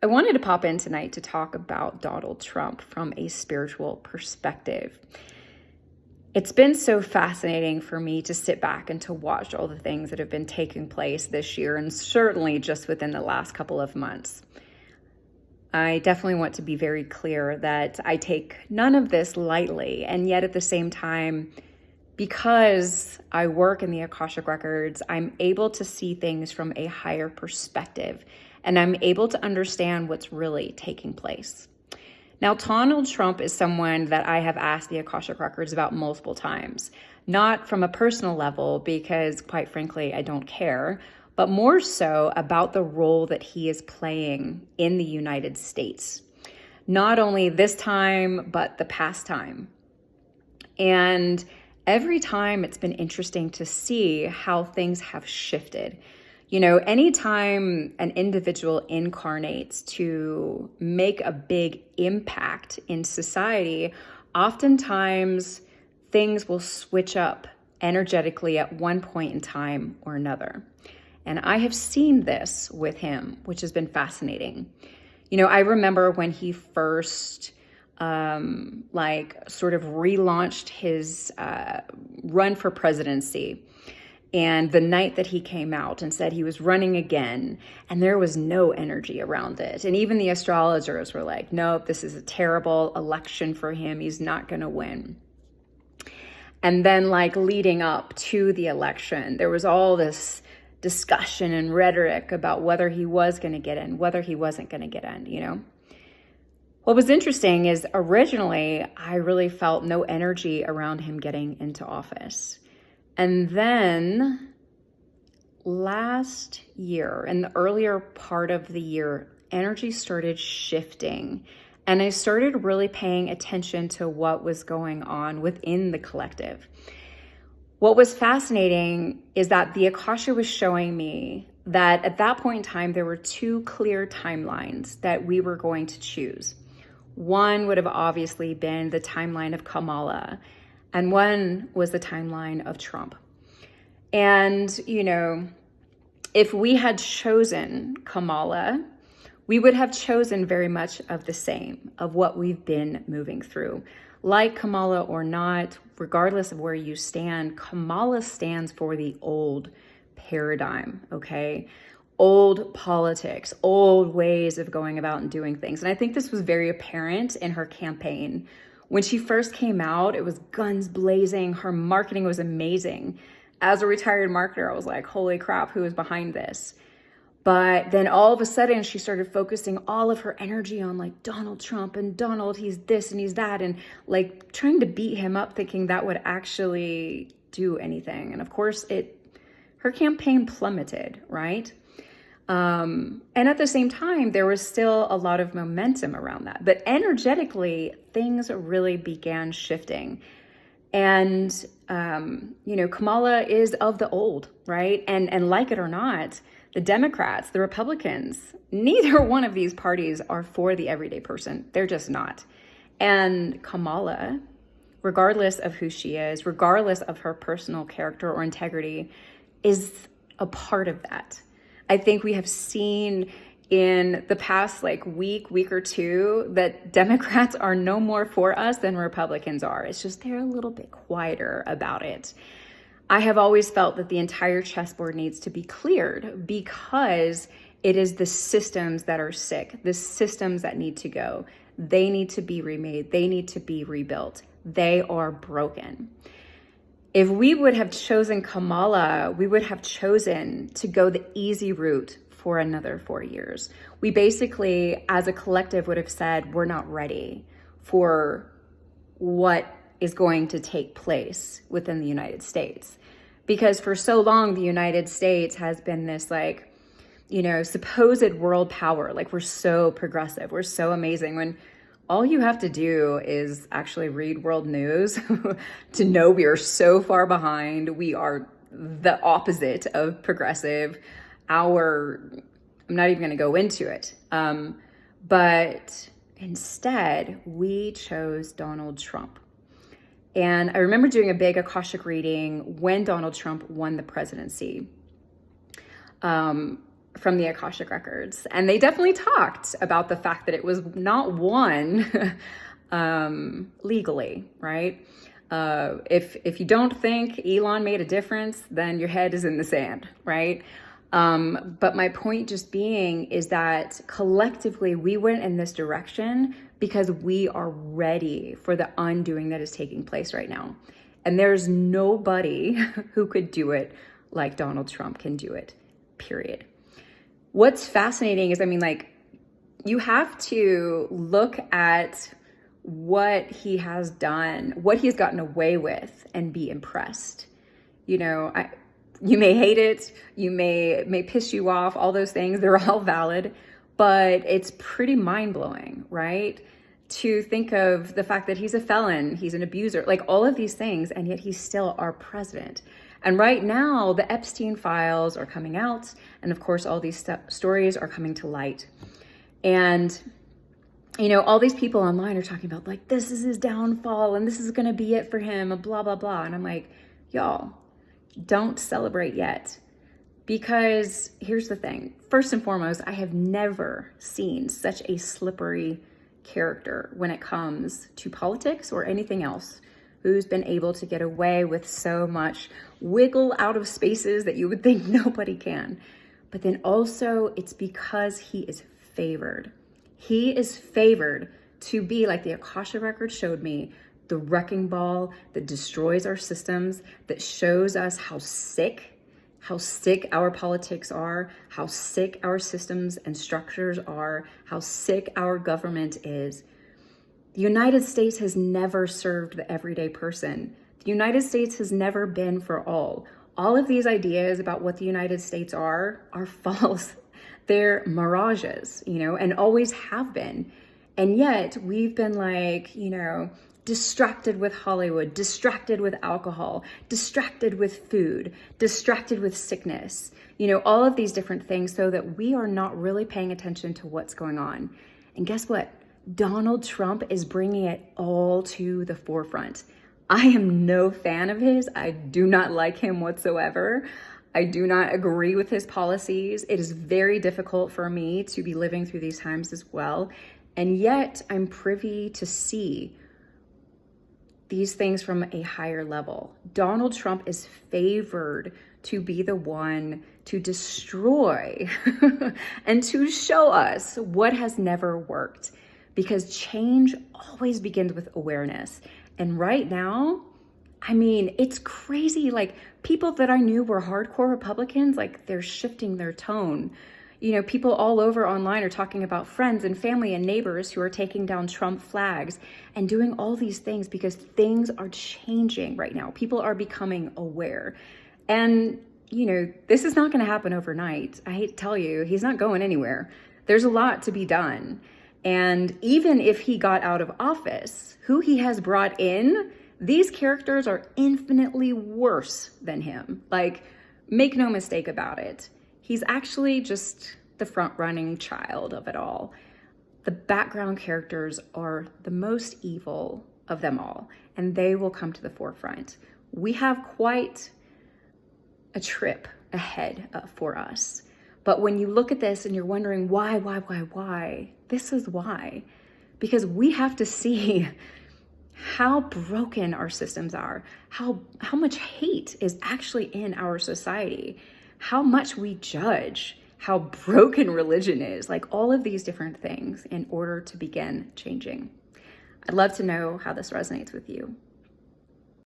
I wanted to pop in tonight to talk about Donald Trump from a spiritual perspective. It's been so fascinating for me to sit back and to watch all the things that have been taking place this year, and certainly just within the last couple of months. I definitely want to be very clear that I take none of this lightly, and yet at the same time, because I work in the Akashic Records, I'm able to see things from a higher perspective, and I'm able to understand what's really taking place. Now, Donald Trump is someone that I have asked the Akashic Records about multiple times, not from a personal level, because quite frankly, I don't care, but more so about the role that he is playing in the United States. Not only this time, but the past time. And every time it's been interesting to see how things have shifted. You know, anytime an individual incarnates to make a big impact in society, oftentimes things will switch up energetically at one point in time or another. And I have seen this with him, which has been fascinating. You know, I remember when he first sort of relaunched his run for presidency. And the night that he came out and said he was running again, and there was no energy around it. And even the astrologers were like, nope, this is a terrible election for him. He's not going to win. And then leading up to the election, there was all this discussion and rhetoric about whether he was going to get in, whether he wasn't going to get in, you know. What was interesting is originally I really felt no energy around him getting into office. And then last year, in the earlier part of the year, energy started shifting. And I started really paying attention to what was going on within the collective. What was fascinating is that the Akasha was showing me that at that point in time, there were two clear timelines that we were going to choose. One would have obviously been the timeline of Kamala, and one was the timeline of Trump. And, you know, if we had chosen Kamala, we would have chosen very much of the same, of what we've been moving through. Like Kamala or not, regardless of where you stand, Kamala stands for the old paradigm, okay? Old politics, old ways of going about and doing things. And I think this was very apparent in her campaign. When she first came out, it was guns blazing. Her marketing was amazing. As a retired marketer, I was like, holy crap, who is behind this? But then all of a sudden, she started focusing all of her energy on Donald Trump and Donald, he's this and he's that, and trying to beat him up, thinking that would actually do anything. And of course, her campaign plummeted, right? And at the same time, there was still a lot of momentum around that. But energetically, things really began shifting. And, you know, Kamala is of the old, right? And like it or not, the Democrats, the Republicans, neither one of these parties are for the everyday person. They're just not. And Kamala, regardless of who she is, regardless of her personal character or integrity, is a part of that. I think we have seen in the past week or two that Democrats are no more for us than Republicans are. It's just they're a little bit quieter about it. I have always felt that the entire chessboard needs to be cleared because it is the systems that are sick, the systems that need to go. They need to be remade. They need to be rebuilt. They are broken. If we would have chosen Kamala, we would have chosen to go the easy route for another 4 years. We basically, as a collective, would have said, we're not ready for what is going to take place within the United States. Because for so long, the United States has been this supposed world power. We're so progressive, we're so amazing, when all you have to do is actually read world news to know we are so far behind. We are the opposite of progressive. I'm not even going to go into it. But instead, we chose Donald Trump. And I remember doing a big Akashic reading when Donald Trump won the presidency. from the Akashic Records. And they definitely talked about the fact that it was not won legally, right? If you don't think Elon made a difference, then your head is in the sand, right? But my point just being is that collectively we went in this direction because we are ready for the undoing that is taking place right now. And there's nobody who could do it like Donald Trump can do it, period. What's fascinating is, you have to look at what he has done, what he's gotten away with, and be impressed. You may hate it, you may piss you off, all those things, they're all valid, but it's pretty mind-blowing, right? To think of the fact that he's a felon, he's an abuser, like all of these things, and yet he's still our president. And right now, the Epstein files are coming out, and of course, all these stories are coming to light. And all these people online are talking about like, this is his downfall, and this is gonna be it for him, and blah, blah, blah. And I'm like, y'all, don't celebrate yet. Because here's the thing. First and foremost, I have never seen such a slippery character when it comes to politics or anything else, who's been able to get away with so much, wiggle out of spaces that you would think nobody can. But then also it's because he is favored. He is favored to be, like the Akasha Record showed me, the wrecking ball that destroys our systems, that shows us how sick our politics are, how sick our systems and structures are, how sick our government is. The United States has never served the everyday person. The United States has never been for all. All of these ideas about what the United States are false. They're mirages, and always have been. And yet we've been like, distracted with Hollywood, distracted with alcohol, distracted with food, distracted with sickness, all of these different things, so that we are not really paying attention to what's going on. And guess what? Donald Trump is bringing it all to the forefront. I am no fan of his. I do not like him whatsoever. I do not agree with his policies. It is very difficult for me to be living through these times as well. And yet I'm privy to see these things from a higher level. Donald Trump is favored to be the one to destroy and to show us what has never worked, because change always begins with awareness. And right now, it's crazy. Like, people that I knew were hardcore Republicans, like, they're shifting their tone. People all over online are talking about friends and family and neighbors who are taking down Trump flags and doing all these things because things are changing right now. People are becoming aware. And, this is not going to happen overnight. I hate to tell you, he's not going anywhere. There's a lot to be done. And even if he got out of office, who he has brought in, these characters are infinitely worse than him. Like, make no mistake about it. He's actually just the front-running child of it all. The background characters are the most evil of them all, and they will come to the forefront. We have quite a trip ahead for us. But when you look at this and you're wondering why, this is why. Because we have to see how broken our systems are, how much hate is actually in our society, how much we judge, how broken religion is, like all of these different things in order to begin changing. I'd love to know how this resonates with you.